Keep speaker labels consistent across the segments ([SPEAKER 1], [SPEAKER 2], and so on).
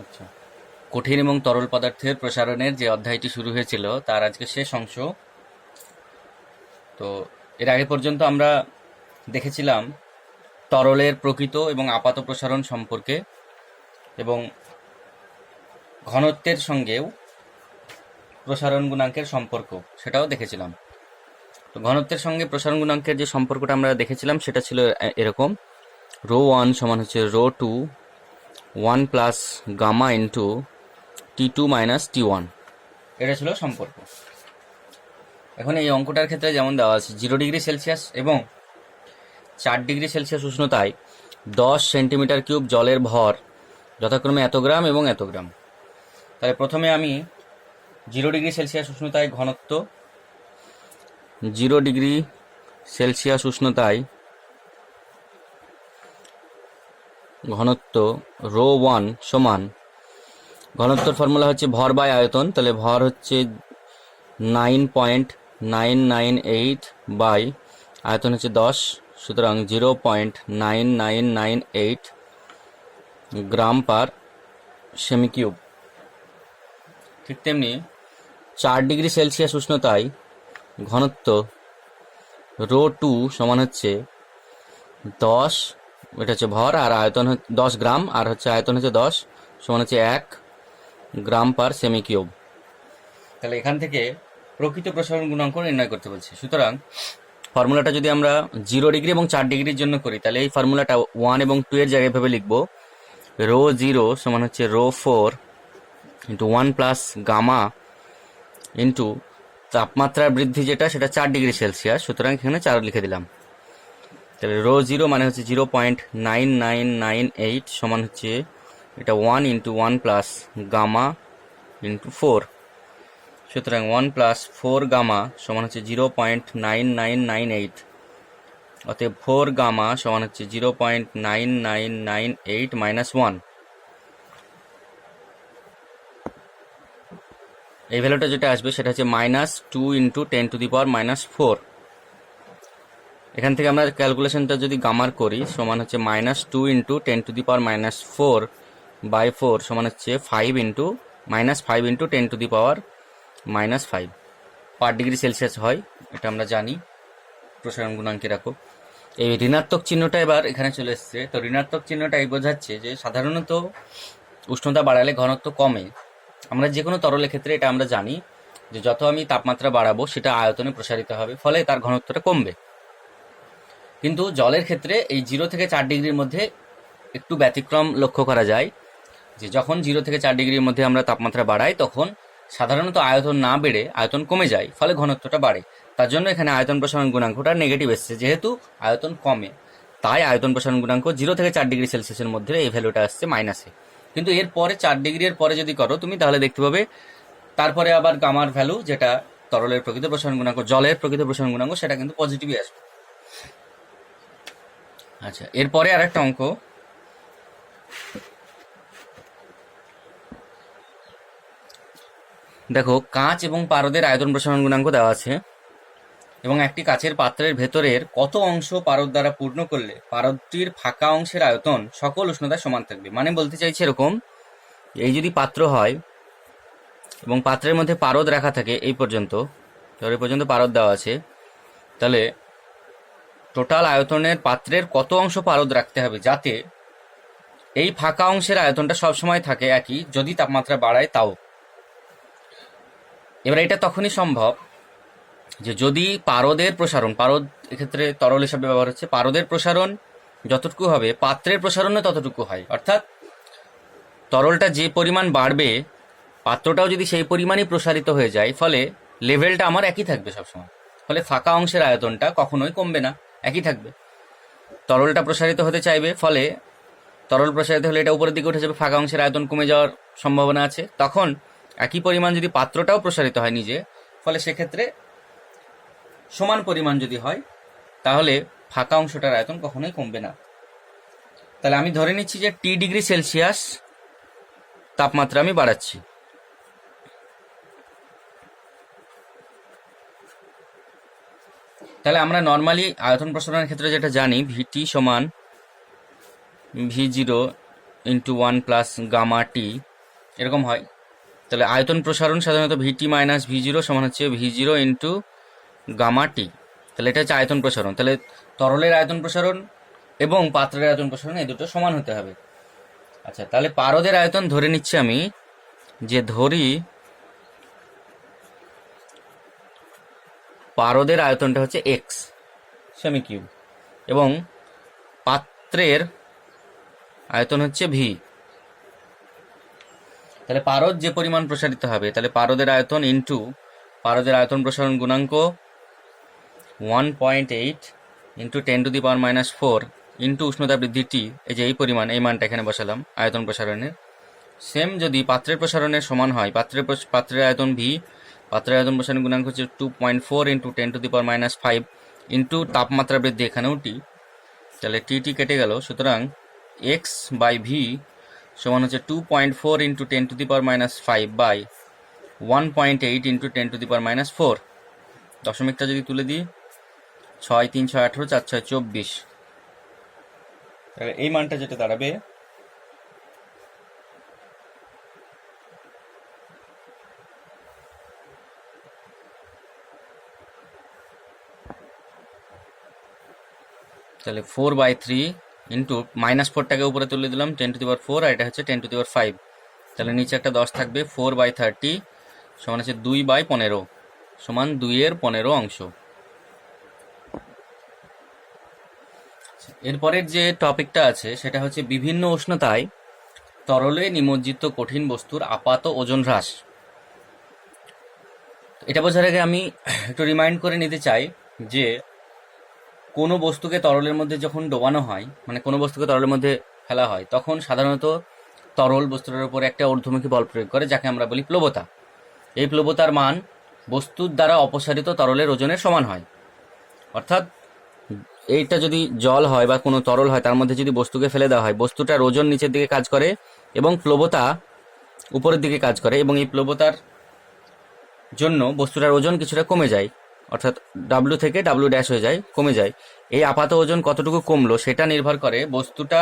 [SPEAKER 1] আচ্ছা, কঠিন এবং তরল পদার্থের প্রসারণের যে অধ্যায়টি শুরু হয়েছিল তার আজকে শেষ অংশ। তো এর আগে পর্যন্ত আমরা দেখেছিলাম তরলের প্রকৃত এবং আপাত প্রসারণ সম্পর্কে, এবং ঘনত্বের সঙ্গেও প্রসারণ গুণাঙ্কের সম্পর্ক সেটাও দেখেছিলাম। তো ঘনত্বের সঙ্গে প্রসারণ গুণাঙ্কের যে সম্পর্কটা আমরা দেখেছিলাম সেটা ছিল এরকম: ρ1 সমান হচ্ছে ρ2 1 plus gamma into T2 minus T1। এটা ছিল সম্পর্ক। এখন এই অঙ্কটার ক্ষেত্রে যেমন দেওয়া আছে 0 ডিগ্রি সেলসিয়াস এবং 4 ডিগ্রি সেলসিয়াস উষ্ণতায় 10 সেন্টিমিটার কিউব জলের ভর যথাক্রমে এত গ্রাম এবং এত গ্রাম। তাহলে প্রথমে আমি 0 ডিগ্রি সেলসিয়াস উষ্ণতায় ঘনত্ব, 0 ডিগ্রি সেলসিয়াস উষ্ণতায় ঘনত্ব ρ1 সমান, ঘনত্বর ফর্মুলা হচ্ছে ভর বাই আয়তন, তাহলে ভর হচ্ছে 9.998 বাই আয়তন হচ্ছে 10, সুতরাং 0.9998 গ্রাম পার সেমি কিউব। ঠিক তেমনি 4 ডিগ্রি সেলসিয়াস উষ্ণতায় ঘনত্ব ρ2 সমান হচ্ছে 10, এটা হচ্ছে ভর, আর আয়তন 10 গ্রাম, আর হচ্ছে আয়তন হচ্ছে 10, সমান হচ্ছে 1 গ্রাম পার সেমি কিউব। তাহলে এখান থেকে প্রকৃত প্রসারণ গুণাঙ্ক নির্ণয় করতে বলছে। সুতরাং ফর্মুলাটা যদি আমরা 0 ডিগ্রি এবং 4 ডিগ্রির জন্য করি, তাহলে এই ফর্মুলাটা 1 এবং 2 এর জায়গায় ভেবে লিখবো ρ0 সমান হচ্ছে ρ4 ইন্টু 1 প্লাস গামা ইন্টু তাপমাত্রার বৃদ্ধি যেটা সেটা 4 ডিগ্রি সেলসিয়াস, সুতরাং এখানে 4 লিখে দিলাম। তাহলে ρ0 মানে হচ্ছে 0.9998 সমান হচ্ছে এটা 1 ইন্টু 1 প্লাস গামা ইন্টু 4, সুতরাং 1 প্লাস 4 গামা সমান হচ্ছে 0.9998, অতএব 4 গামা সমান হচ্ছে 0.9998 মাইনাস 1। এই ভ্যালুটা যেটা আসবে সেটা হচ্ছে -2 ইন্টু 10⁻⁻⁴। এখান থেকে আমরা ক্যালকুলেশনটা যদি গামার করি, সমান হচ্ছে -2 ইন্টু 10⁻⁻⁴ বাই 4 সমান হচ্ছে 5 ইন্টু -5 পার ডিগ্রি সেলসিয়াস হয়, এটা আমরা জানি প্রসারণ গুণাঙ্কের একক। এই ঋণাত্মক চিহ্নটা এবার এখানে চলে এসছে। তো ঋণাত্মক চিহ্নটা এই বোঝাচ্ছে যে সাধারণত উষ্ণতা বাড়ালে ঘনত্ব কমে। আমরা যে কোনো তরলের ক্ষেত্রে এটা আমরা জানি যে যত আমি তাপমাত্রা বাড়াবো সেটা আয়তনে প্রসারিত হবে, ফলে তার ঘনত্বটা কমবে। কিন্তু জলের ক্ষেত্রে এই 0 থেকে 4 ডিগ্রির মধ্যে একটু ব্যতিক্রম লক্ষ্য করা যায়, যে যখন 0 থেকে 4 ডিগ্রির মধ্যে আমরা তাপমাত্রা বাড়াই তখন সাধারণত আয়তন না বেড়ে আয়তন কমে যায়, ফলে ঘনত্বটা বাড়ে। তার জন্য এখানে আয়তন প্রসারণ গুণাঙ্কটা নেগেটিভ এসছে, যেহেতু আয়তন কমে তাই আয়তন প্রসারণ গুণাঙ্ক 0 থেকে 4 ডিগ্রি সেলসিয়াসের মধ্যে এই ভ্যালুটা আসছে মাইনাসে। কিন্তু এর পরে 4 ডিগ্রির পরে যদি করো তুমি, তাহলে দেখতে পাবে তারপরে আবার গামার ভ্যালু, যেটা তরলের প্রকৃত প্রসারণ গুণাঙ্ক, জলের প্রকৃত প্রসারণ গুণাঙ্ক, সেটা কিন্তু পজিটিভই আসবে। আচ্ছা, এরপরে আর একটা অঙ্ক। দেখো, কাঁচ এবং পারদের আয়তন প্রসারণ গুণাঙ্ক দেওয়া আছে, এবং একটি কাচের পাত্রের ভেতরের কত অংশ পারদ দ্বারা পূর্ণ করলে পারদটির ফাঁকা অংশের আয়তন সকল উষ্ণতায় সমান থাকবে। মানে বলতে চাইছে এরকম, এই যদি পাত্র হয় এবং পাত্রের মধ্যে পারদ রাখা থাকে এই পর্যন্ত, ধর এই পর্যন্ত পারদ দেওয়া আছে, তাহলে টোটাল আয়তনের পাত্রের কত অংশ পারদ রাখতে হবে যাতে এই ফাঁকা অংশের আয়তনটা সবসময় থাকে একই, যদি তাপমাত্রা বাড়ায় তাও। এবার এটা তখনই সম্ভব যে যদি পারদের প্রসারণ, পারদ এক্ষেত্রে তরল হিসাবে ব্যবহার হচ্ছে, পারদের প্রসারণ যতটুকু হবে পাত্রের প্রসারণও ততটুকু হয়। অর্থাৎ তরলটা যে পরিমাণ বাড়বে পাত্রটাও যদি সেই পরিমাণই প্রসারিত হয়ে যায়, ফলে লেভেলটা আমার একই থাকবে সবসময়, ফলে ফাঁকা অংশের আয়তনটা কখনোই কমবে না, একই থাকবে। তরলটা প্রসারিত হতে চাইবে, ফলে তরল প্রসারিত হলে এটা উপরের দিকে উঠে যাবে, ফাঁকা অংশের আয়তন কমে যাওয়ার সম্ভাবনা আছে। তখন একই পরিমাণ যদি পাত্রটাও প্রসারিত হয় নিজে, ফলে সেক্ষেত্রে সমান পরিমাণ যদি হয় তাহলে ফাঁকা অংশটার আয়তন কখনোই কমবে না। তাহলে আমি ধরে নিচ্ছি যে T ডিগ্রি সেলসিয়াস তাপমাত্রা আমি বাড়াচ্ছি। তাহলে আমরা নর্মালি আয়তন প্রসারণের ক্ষেত্রে যেটা জানি, VT সমান V0 into 1 plus gamma T এরকম হয়। তাহলে আয়তন প্রসারণ সাধারণত ভিটি মাইনাস ভি জিরো সমান হচ্ছে v zero into gamma t. তাহলে এটা হচ্ছে আয়তন প্রসারণ। তাহলে তরলের আয়তন প্রসারণ এবং পাত্রের আয়তন প্রসারণ এই দুটো সমান হতে হবে। আচ্ছা, তাহলে পারদের আয়তন ধরে নিচ্ছি আমি, যে ধরি পারদের আয়তনটা হচ্ছে এক্স সেমি কিউব এবং পাত্রের আয়তন হচ্ছে ভি। তাহলে পারদ যে পরিমাণ প্রসারিত হবে, তাহলে পারদের আয়তন ইন্টু পারদের আয়তন প্রসারণ গুণাঙ্ক 1.8 ইন্টু 10⁻⁻⁴ ইন্টু উষ্ণতা বৃদ্ধি টি, এই যে এই পরিমাণ, এই মানটা এখানে বসালাম আয়তন প্রসারণের। সেম যদি পাত্রের প্রসারণের সমান হয়, পাত্রের আয়তন ভি, পাত্রের আয়তন প্রসারণ গুণাঙ্ক হচ্ছে 2.4 ইন্টু 10⁻⁵ ইন্টু তাপমাত্রা বৃদ্ধি এখানেও টি, তাহলে টি টি কেটে গেল। সুতরাং এক্স বাই ভি সমান হচ্ছে 2.4 ইন্টু 10⁻⁵ বাই 1.8 ইন্টু 10⁻⁴। দশমিকটা যদি তুলে দিই, 6 3 6 18, 4 6 24, এই মানটা যেটা দাঁড়াবে তাহলে 4/3 ইন্টু -4টাকে উপরে তুলে দিলাম 10⁴, আর এটা হচ্ছে 10⁵। তাহলে নিচে একটা 10 থাকবে। 4/30 সমান হচ্ছে 2/15 সমান 2/15 অংশ। এরপরের যে টপিকটা আছে সেটা হচ্ছে বিভিন্ন উষ্ণতায় তরলে নিমজ্জিত কঠিন বস্তুর আপাত ওজন হ্রাস। এটা বোঝার আগে আমি একটু রিমাইন্ড করে নিতে চাই যে কোনো বস্তুকে তরলের মধ্যে যখন ডোবানো হয়, মানে কোনো বস্তুকে তরলের মধ্যে ফেলা হয়, তখন সাধারণত তরল বস্তুটার উপরে একটা ঊর্ধ্বমুখী বল প্রয়োগ করে, যাকে আমরা বলি প্লবতা। এই প্লবতার মান বস্তুর দ্বারা অপসারিত তরলের ওজনের সমান হয়। অর্থাৎ এইটা যদি জল হয় বা কোনো তরল হয়, তার মধ্যে যদি বস্তুকে ফেলে দেওয়া হয়, বস্তুটার ওজন নিচের দিকে কাজ করে এবং প্লবতা উপরের দিকে কাজ করে, এবং এই প্লবতার জন্য বস্তুটার ওজন কিছুটা কমে যায়, অর্থাৎ ডাব্লু থেকে ডাব্লু ড্যাশ হয়ে যায়, কমে যায়। এই আপাত ওজন কতটুকু কমলো সেটা নির্ভর করে বস্তুটা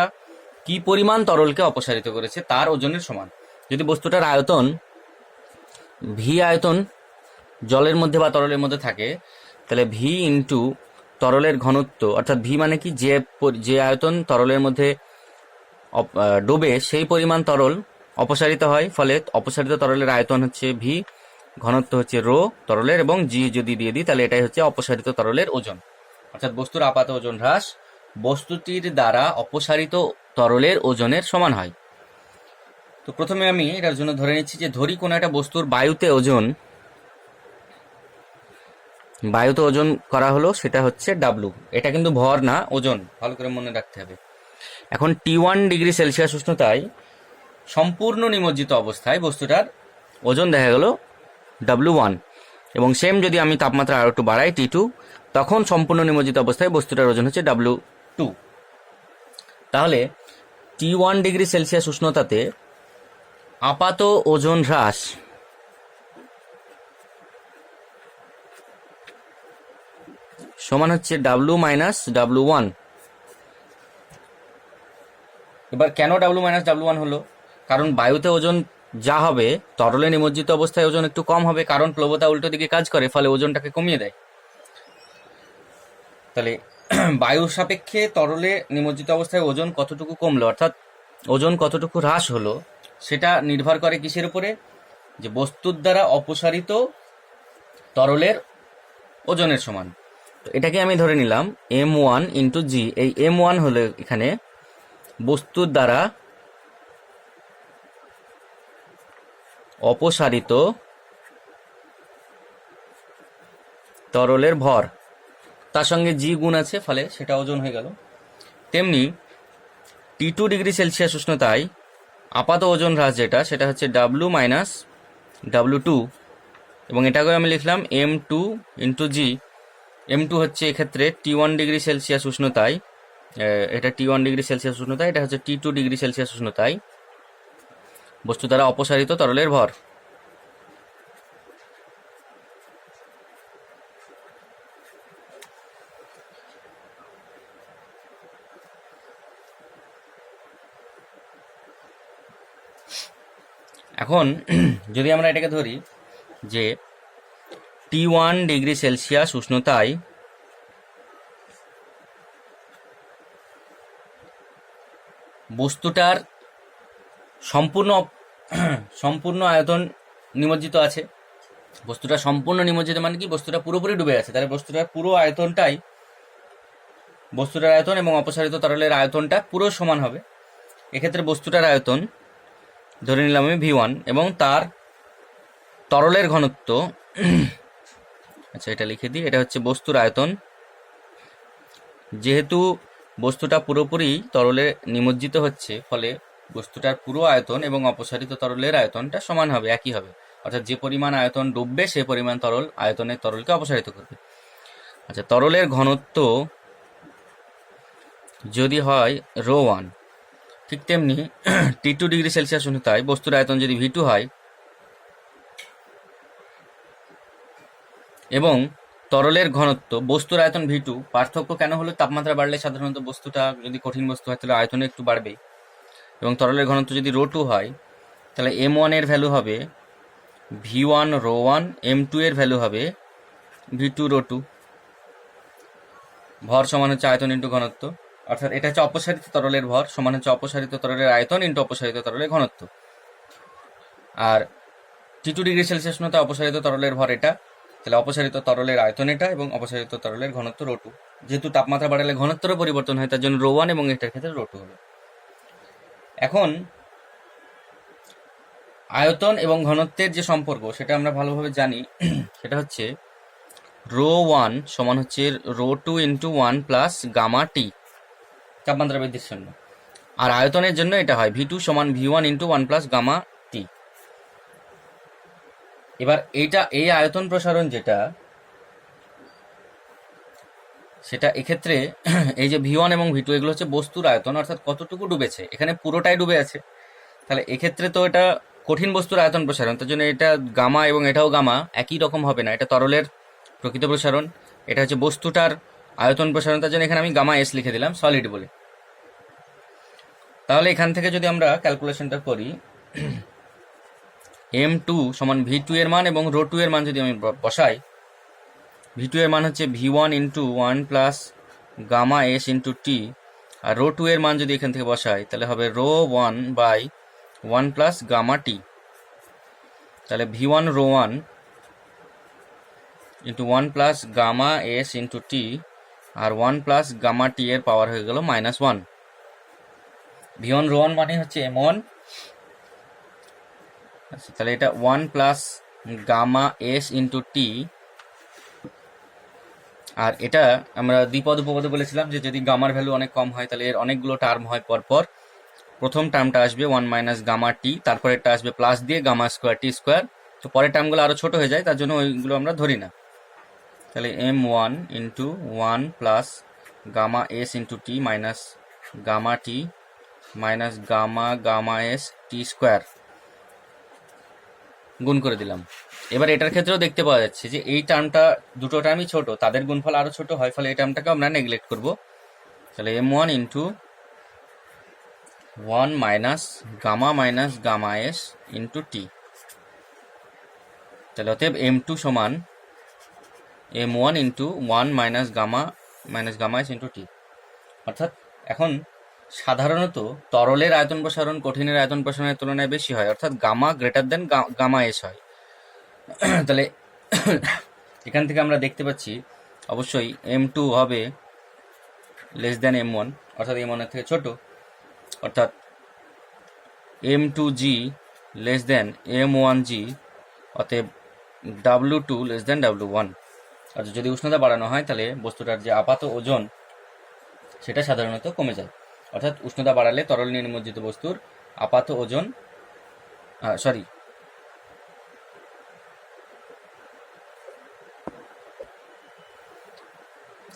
[SPEAKER 1] কি পরিমাণ তরলকে অপসারিত করেছে তার ওজনের সমান। যদি বস্তুটার আয়তন ভি আয়তন জলের মধ্যে বা তরলের মধ্যে থাকে, তাহলে ভি ইন্টু তরলের ঘনত্ব, অর্থাৎ ভি মানে কি, যে আয়তন তরলের মধ্যে ডোবে সেই পরিমাণ তরল অপসারিত হয়, ফলে অপসারিত তরলের আয়তন হচ্ছে ভি, ঘনত্ব হচ্ছে রো তরলের, এবং জি যদি দিয়ে দিই তাহলে এটাই হচ্ছে অপসারিত তরলের ওজন। অর্থাৎ বস্তুর আপাত ওজন হ্রাস বস্তুটির দ্বারা অপসারিত তরলের ওজনের সমান হয়। তো প্রথমে আমি এটার জন্য ধরে নিচ্ছি যে ধরি কোনো একটা বস্তুর বায়ুতে ওজন করা হলো, সেটা হচ্ছে ডাব্লু। এটা কিন্তু ভর না, ওজন, ভালো করে মনে রাখতে হবে। এখন T1 ডিগ্রি সেলসিয়াস উষ্ণতায় সম্পূর্ণ নিমজ্জিত অবস্থায় বস্তুটার ওজন দেখা গেল W1, এবং সেম যদি আমি তাপমাত্রা আরো একটু বাড়াই T2, তখন সম্পূর্ণ নিমজ্জিত অবস্থায় বস্তুটার ওজন হচ্ছে W2। তাহলে T1 ডিগ্রি সেলসিয়াস উষ্ণতাতে আপাত ওজন হ্রাস সমান হচ্ছে W মাইনাস W1। এবার কেন W মাইনাস W1 হলো? কারণ বায়ুতে ওজন যা হবে, তরলে নিমজ্জিত অবস্থায় ওজন একটু কম হবে, কারণ প্লবতা উল্টো দিকে কাজ করে, ফলে ওজনটাকে কমিয়ে দেয়। তাহলে বায়ুর সাপেক্ষে তরলে নিমজ্জিত অবস্থায় ওজন কতটুকু কমলো, অর্থাৎ ওজন কতটুকু হ্রাস হলো, সেটা নির্ভর করে কিসের উপরে? যে বস্তুর দ্বারা অপসারিত তরলের ওজনের সমান। তো এটাকে আমি ধরে নিলাম M1 ইন্টু জি। এই M1 হলো এখানে বস্তুর দ্বারা অপসারিত তরলের ভর, তার সঙ্গে জি গুণ আছে, ফলে সেটা ওজন হয়ে গেল। তেমনি T2 ডিগ্রি সেলসিয়াস উষ্ণতায় আপাত ওজন হ্রাস যেটা, সেটা হচ্ছে W মাইনাস W2, এবং এটাকে আমি লিখলাম M2 ইন্টু জি। M2 হচ্ছে এক্ষেত্রে T1 ডিগ্রি সেলসিয়াস উষ্ণতায়, এটা T1 ডিগ্রি সেলসিয়াস উষ্ণতায়, এটা হচ্ছে T2 ডিগ্রি সেলসিয়াস উষ্ণতায় বস্তু দ্বারা অপসারিত তরলের ভর। এখন যদি আমরা এটাকে ধরি যে T1 ডিগ্রি সেলসিয়াস উষ্ণতায় বস্তুটার সম্পূর্ণ আয়তন নিমজ্জিত আছে। বস্তুটা সম্পূর্ণ নিমজ্জিত মানে কি, বস্তুটা পুরোপুরি ডুবে আছে, তাহলে বস্তুটার পুরো আয়তনটাই, বস্তুটার আয়তন এবং অপসারিত তরলের আয়তনটা পুরো সমান হবে। এক্ষেত্রে বস্তুটার আয়তন ধরে নিলাম আমি V1 এবং তার তরলের ঘনত্ব আচ্ছা এটা লিখে দিই, এটা হচ্ছে বস্তুর আয়তন। যেহেতু বস্তুটা পুরোপুরি তরলে নিমজ্জিত হচ্ছে, ফলে বস্তুটার পুরো আয়তন এবং অপসারিত তরলের আয়তনটা সমান হবে, একই হবে। অর্থাৎ যে পরিমাণ আয়তন ডুববে সে পরিমাণ তরল আয়তনের তরলকে অপসারিত করবে। আচ্ছা, তরলের ঘনত্ব যদি হয় ρ1, ঠিক তেমনি T2 ডিগ্রি সেলসিয়াস উষ্ণতায় বস্তুর আয়তন যদি V2 হয় এবং তরলের ঘনত্ব বস্তুর আয়তন V2, পার্থক্য কেন হলো, তাপমাত্রা বাড়লে সাধারণত বস্তুটা যদি কঠিন বস্তু হয় তাহলে আয়তনে একটু বাড়বে, এবং তরলের ঘনত্ব যদি ρ2 হয় তাহলে M1 এর ভ্যালু হবে V1 ρ1, M2 এর ভ্যালু হবে V2 ρ2। ভর সমান হচ্ছে আয়তন ইন্টু ঘনত্ব, অর্থাৎ এটা হচ্ছে অপসারিত তরলের ভর সমান হচ্ছে অপসারিত তরলের আয়তন ইন্টু অপসারিত তরলের ঘনত্ব। আর T2 ডিগ্রি সেলসিয়াস উষ্ণতায় অপসারিত তরলের ভর এটা, তাহলে অপসারিত তরলের আয়তন এটা এবং অপসারিত তরলের ঘনত্ব ρ2। যেহেতু তাপমাত্রা বাড়ালে ঘনত্বেরও পরিবর্তন হয়, তার জন্য ρ1 এবং এটার ক্ষেত্রে ρ2 হবে। এখন আয়তন এবং ঘনত্বের যে সম্পর্ক সেটা আমরা ভালোভাবে জানি, সেটা হচ্ছে ρ1 সমান হচ্ছে ρ2 ইন্টু 1 প্লাস গামা টি, তাপমাত্রা বৃদ্ধির জন্য। আর আয়তনের জন্য এটা হয় V2 সমান V1 ইন্টু 1 প্লাস গামা টি। এবার এই আয়তন প্রসারণ যেটা, সেটা এক্ষেত্রে এই যে V1 এবং V2 এগুলো হচ্ছে বস্তুর আয়তন, অর্থাৎ কতটুকু ডুবেছে, এখানে পুরোটাই ডুবে আছে। তাহলে এক্ষেত্রে তো এটা কঠিন বস্তুর আয়তন প্রসারণ, তার জন্য এটা গামা এবং এটাও গামা একই রকম হবে না, এটা তরলের প্রকৃত প্রসারণ, এটা হচ্ছে বস্তুটার আয়তন প্রসারণ, তার জন্য এখানে আমি গামা এস লিখে দিলাম সলিড বলে। তাহলে এখান থেকে যদি আমরা ক্যালকুলেশনটা করি, M2 সমান V2 এর মান এবং ρ2 এর মান যদি আমি বসাই, V2 এর মান হচ্ছে V1 into 1 plus gamma S into T, আর ρ2 এর মান যদি এখান থেকে বসাই তাহলে হবে ρ1 বাই 1 প্লাস গামা টি। তাহলে V1 ρ1 into 1 plus gamma S into T আর 1 প্লাস গামা টি এর পাওয়ার হয়ে গেল -1। V1 ρ1 মানে হচ্ছে M1। আচ্ছা, তাহলে এটা 1 plus gamma S into T, আর এটা আমরা দ্বিপদ উপপদে বলেছিলাম যে যদি গামার ভ্যালু অনেক কম হয় তাহলে এর অনেকগুলো টার্ম হয় পরপর। প্রথম টার্মটা আসবে 1 মাইনাস গামা টি, তারপরেরটা আসবে প্লাস দিয়ে গামা স্কোয়ার টি স্কোয়ার, তো পরের টার্মগুলো আরও ছোট হয়ে যায়, তার জন্য ওইগুলো আমরা ধরি না। তাহলে M1 into 1 plus gamma S into T minus gamma T minus gamma S T square গুণ করে দিলাম। এবার এটার ক্ষেত্রেও দেখতে পাওয়া যাচ্ছে যে এই টার্মটা, দুটো টার্মই ছোট, তাদের গুণফল আরও ছোট হয়, ফলে এই টার্মটাকে আমরা নেগলেক্ট করব। তাহলে M1 into 1 minus gamma S into T, তাহলে অতএব M2 সমান M1 into 1 minus gamma S into T. অর্থাৎ এখন সাধারণত তরলের আয়তন প্রসারণ কঠিনের আয়তন প্রসারণের তুলনায় বেশি হয়, অর্থাৎ gamma greater than gamma s হয়। তাহলে এখান থেকে আমরা দেখতে পাচ্ছি অবশ্যই M2 হবে লেস দেন M1, অর্থাৎ M1 এর থেকে ছোট, অর্থাৎ M2G লেস দেন M1G, অতএব W2 লেস দেন W1। অর্থাৎ যদি উষ্ণতা বাড়ানো হয় তাহলে বস্তুটার যে আপাত ওজন সেটা সাধারণত কমে যায়, অর্থাৎ উষ্ণতা বাড়ালে তরল নিমজ্জিত বস্তুর আপাত ওজন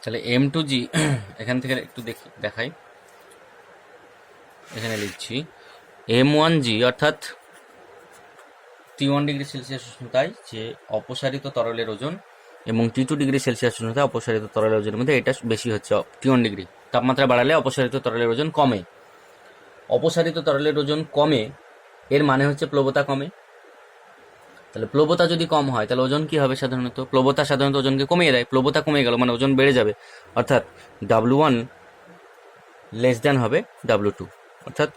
[SPEAKER 1] তাহলে M2G এখান থেকে একটু দেখাই, এখানে লিখছি M1G অর্থাৎ T1 ডিগ্রি সেলসিয়াস উষ্ণতায় যে অপসারিত তরলের ওজন এবং T2 ডিগ্রি সেলসিয়াস উষ্ণতায় অপসারিত তরলের ওজনের মধ্যে এটা বেশি হচ্ছে T1 ডিগ্রি। তাপমাত্রা বাড়ালে অপসারিত তরলের ওজন কমে, অপসারিত তরলের ওজন কমে এর মানে হচ্ছে প্লবতা কমে। তাহলে প্লবতা যদি কম হয় তাহলে ওজন কি হবে? সাধারণত প্লবতা সাধারণত ওজনকে কমিয়ে দেয়, প্লবতা কমে গেল মানে ওজন বেড়ে যাবে, অর্থাৎ W1 লেস দেন হবে W2, অর্থাৎ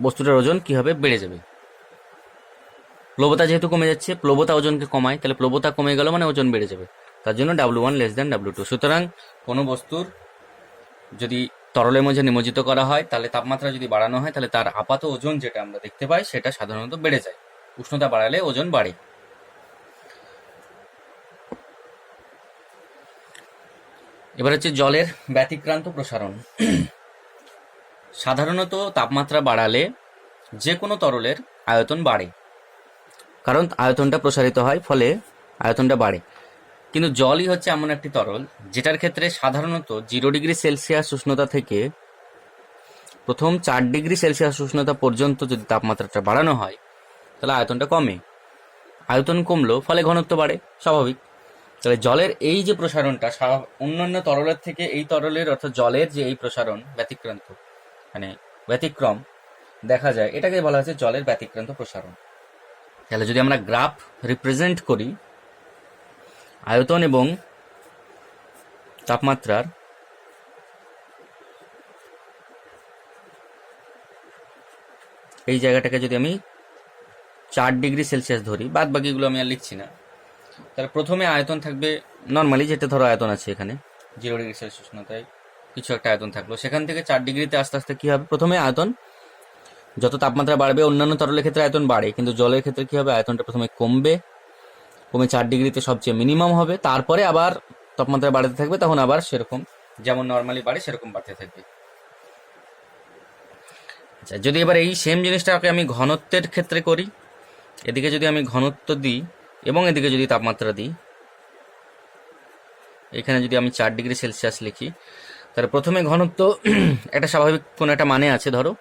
[SPEAKER 1] বস্তুটার ওজন কি হবে? বেড়ে যাবে। প্লবতা যেহেতু কমে যাচ্ছে, প্লবতা ওজনকে কমায়, তাহলে প্লবতা কমে গেল মানে ওজন বেড়ে যাবে, তার জন্য W1 লেস দেন W2। সুতরাং কোনো বস্তুর যদি তরলের মধ্যে নিমজ্জিত করা হয় তাহলে তাপমাত্রা যদি বাড়ানো হয় তাহলে তার আপাত ওজন যেটা আমরা দেখতে পাই সেটা সাধারণত বেড়ে যায়। উষ্ণতা বাড়ালে ওজন বাড়ে। এবার হচ্ছে জলের ব্যতিক্রান্ত প্রসারণ। সাধারণত তাপমাত্রা বাড়ালে যে কোনো তরলের আয়তন বাড়ে, কারণ আয়তনটা প্রসারিত হয়, ফলে আয়তনটা বাড়ে। কিন্তু জলই হচ্ছে এমন একটি তরল যেটার ক্ষেত্রে সাধারণত 0 ডিগ্রি সেলসিয়াস উষ্ণতা থেকে প্রথম 4 ডিগ্রি সেলসিয়াস উষ্ণতা পর্যন্ত যদি তাপমাত্রাটা বাড়ানো হয় তাহলে আয়তনটা কমে। আয়তন কমলো ফলে ঘনত্ব বাড়ে, স্বাভাবিক। তাহলে জলের এই যে প্রসারণটা অন্যান্য তরলের থেকে এই তরলের অর্থাৎ জলের যে এই প্রসারণ ব্যতিক্রান্ত মানে ব্যতিক্রম দেখা যায়, এটাকে বলা হচ্ছে জলের ব্যতিক্রান্ত প্রসারণ। তাহলে যদি আমরা গ্রাফ রিপ্রেজেন্ট করি আয়তন এবং তাপমাত্রার, এই জায়গাটাকে যদি আমি 4 ডিগ্রি সেলসিয়াস ধরি, বাদ বাকিগুলো আমি আর লিখছি না, তাহলে প্রথমে আয়তন থাকবে নর্মালি, যেটা ধরো আয়তন আছে এখানে 0 ডিগ্রি সেলসিয়াস উষ্ণতায় কিছু একটা আয়তন থাকলো, সেখান থেকে 4 ডিগ্রিতে আস্তে আস্তে কি হবে? প্রথমে আয়তন, যত তাপমাত্রা বাড়বে অন্যান্য তরলের ক্ষেত্রে আয়তন বাড়ে, কিন্তু জলের ক্ষেত্রে কি হবে? আয়তনটা প্রথমে কমবে, কমে 4 ডিগ্রিতে সবচেয়ে মিনিমাম হবে, তারপরে আবার তাপমাত্রা বাড়তে থাকবে, তখন আবার সেরকম যেমন নর্মালি বাড়ে সেরকম বাড়তে থাকবে। আচ্ছা, যদি এবার এই সেম জিনিসটাকে আমি ঘনত্বের ক্ষেত্রে করি, এদিকে যদি আমি ঘনত্ব দিই এবং এদিকে যদি তাপমাত্রা দিই, এখানে যদি আমি 4 ডিগ্রি সেলসিয়াস লিখি, তাহলে প্রথমে ঘনত্ব একটা স্বাভাবিক কোনো একটা মানে আছে ধরো,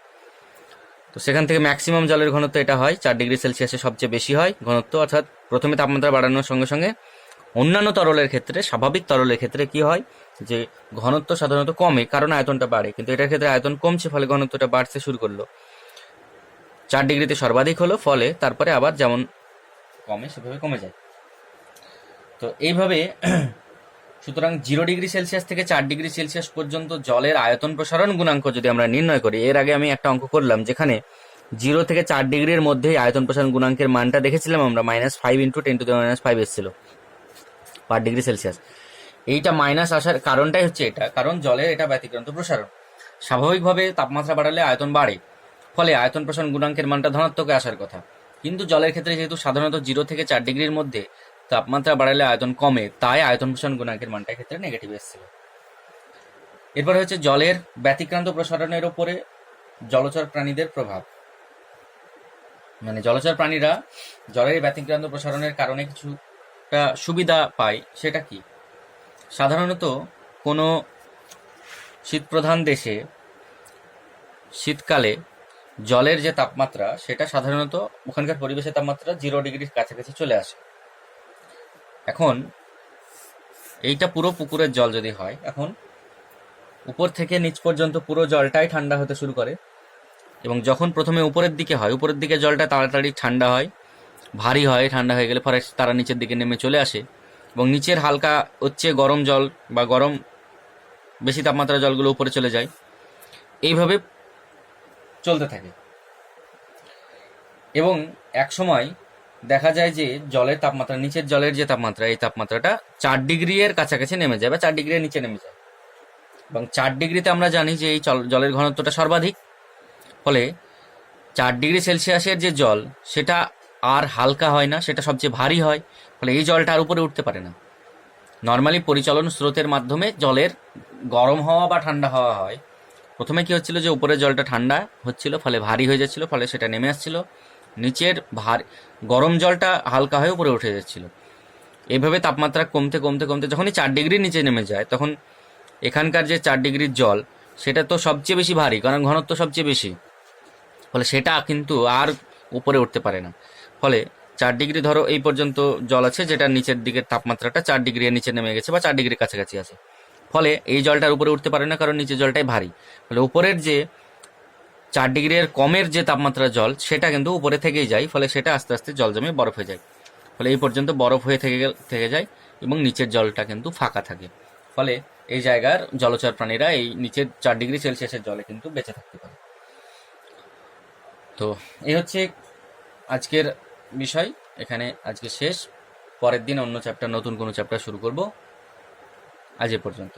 [SPEAKER 1] তো সেখান থেকে ম্যাক্সিমাম জলের ঘনত্ব এটা হয় 4 ডিগ্রি সেলসিয়াসে সবচেয়ে বেশি হয় ঘনত্ব, অর্থাৎ প্রথমে তাপমাত্রা বাড়ানোর সঙ্গে সঙ্গে অন্যান্য তরলের ক্ষেত্রে, স্বাভাবিক তরলের ক্ষেত্রে কি হয় যে ঘনত্ব সাধারণত কমে, কারণ আয়তনটা বাড়ে, কিন্তু এটার ক্ষেত্রে আয়তন কমছে ফলে ঘনত্বটা বাড়তে শুরু করলো, 4 ডিগ্রিতে সর্বাধিক হলো, ফলে তারপরে আবার যেমন কমে সেভাবে কমে যায়। তো এইভাবে সুতরাং 0 ডিগ্রি সেলসিয়াস থেকে 4 ডিগ্রি সেলসিয়াস পর্যন্ত জলের আয়তন প্রসারণ গুণাঙ্ক যদি আমরা নির্ণয় করি, এর আগে আমি একটা অঙ্ক করলাম যেখানে 0 থেকে 4 ডিগ্রির মধ্যে আয়তন প্রসারণ গুণাঙ্কের মানটা দেখেছিলাম আমরা -5 × 10⁻⁵ এসেছিল পার ডিগ্রি সেলসিয়াস। এইটা মাইনাস আসার কারণটাই হচ্ছে এটা, কারণ জলের এটা ব্যতিক্রান্ত প্রসারণ। স্বাভাবিকভাবে তাপমাত্রা বাড়ালে আয়তন বাড়ে, ফলে আয়তন প্রসারণ গুণাঙ্কের মানটা ধনাত্মকে আসার কথা, কিন্তু জলের ক্ষেত্রে যেহেতু সাধারণত 0 থেকে 4 ডিগ্রির মধ্যে তাপমাত্রা বাড়ালে আয়তন কমে, তাই আয়তন প্রসারণ গুণাঙ্কের মানটা ক্ষেত্রে নেগেটিভ এসেছিল। এরপরে হচ্ছে জলের ব্যতিক্রান্ত প্রসারণের ওপরে জলচর প্রাণীদের প্রভাব। মানে জলচর প্রাণীরা জলের ব্যতিক্রান্ত প্রসারণের কারণে কিছুটা সুবিধা পায়, সেটা কি? সাধারণত কোনো শীতপ্রধান দেশে শীতকালে জলের যে তাপমাত্রা সেটা সাধারণত ওখানকার পরিবেশের তাপমাত্রা 0 ডিগ্রির কাছাকাছি চলে আসে। এখন এইটা পুরো পুকুরের জল যদি হয়, এখন উপর থেকে নিচ পর্যন্ত পুরো জলটাই ঠান্ডা হতে শুরু করে, এবং যখন প্রথমে উপরের দিকে হয়, উপরের দিকে জলটা তাড়াতাড়ি ঠান্ডা হয়, ভারী হয়, ঠান্ডা হয়ে গেলে পরে তারা নিচের দিকে নেমে চলে আসে, এবং নিচের হালকা হচ্ছে গরম জল বা গরম বেশি তাপমাত্রা জলগুলো উপরে চলে যায়, এইভাবে চলতে থাকে। এবং এক সময় দেখা যায় যে জলের তাপমাত্রা, নিচের জলের যে তাপমাত্রা, এই তাপমাত্রাটা 4 ডিগ্রি এর কাছাকাছি নেমে যায় বা 4 ডিগ্রি এর নিচে নেমে যায়, এবং 4 ডিগ্রিতে আমরা জানি যে এই জলের ঘনত্বটা সর্বাধিক, ফলে 4 ডিগ্রি সেলসিয়াসের যে জল সেটা আর হালকা হয় না, সেটা সবচেয়ে ভারী হয়, ফলে এই জলটা আর উপরে উঠতে পারে না। নর্মালি পরিচালন স্রোতের মাধ্যমে জলের গরম হওয়া বা ঠান্ডা হওয়া হয়। প্রথমে কি হচ্ছিল যে উপরের জলটা ঠান্ডা হচ্ছিল, ফলে ভারী হয়ে যাচ্ছিল, ফলে সেটা নেমে আসছিল, নিচের গরম জলটা হালকা হয়ে উপরে উঠে যাচ্ছিল। এইভাবে তাপমাত্রা কমতে কমতে কমতে যখনই 4 ডিগ্রির নিচে নেমে যায়, তখন এখানকার যে 4 ডিগ্রির জল সেটা তো সবচেয়ে বেশি ভারী, কারণ ঘনত্ব সবচেয়ে বেশি, ফলে সেটা কিন্তু আর উপরে উঠতে পারে না। ফলে 4 ডিগ্রি ধরো এই পর্যন্ত জল আছে, যেটা নিচের দিকের তাপমাত্রাটা 4 ডিগ্রি এর নিচে নেমে গেছে বা 4 ডিগ্রির কাছাকাছি আছে, ফলে এই জলটার উপরে উঠতে পারে না, কারণ নিচের জলটাই ভারী। ফলে উপরের যে 4 ডিগ্রির কমের যে তাপমাত্রার জল সেটা কিন্তু উপরে থেকেই যায়, ফলে সেটা আস্তে আস্তে জল জমে বরফ হয়ে যায়, ফলে এই পর্যন্ত বরফ হয়ে থেকে যায় এবং নিচের জলটা কিন্তু ফাঁকা থাকে, ফলে এই জায়গার জলচর প্রাণীরা এই নিচের 4 ডিগ্রি সেলসিয়াসের জলে কিন্তু বেঁচে থাকতে পারে। তো এই হচ্ছে আজকের বিষয়, এখানে আজকে শেষ। পরের দিন অন্য চ্যাপ্টার, নতুন কোনো চ্যাপ্টার শুরু করব। আজ এ পর্যন্ত।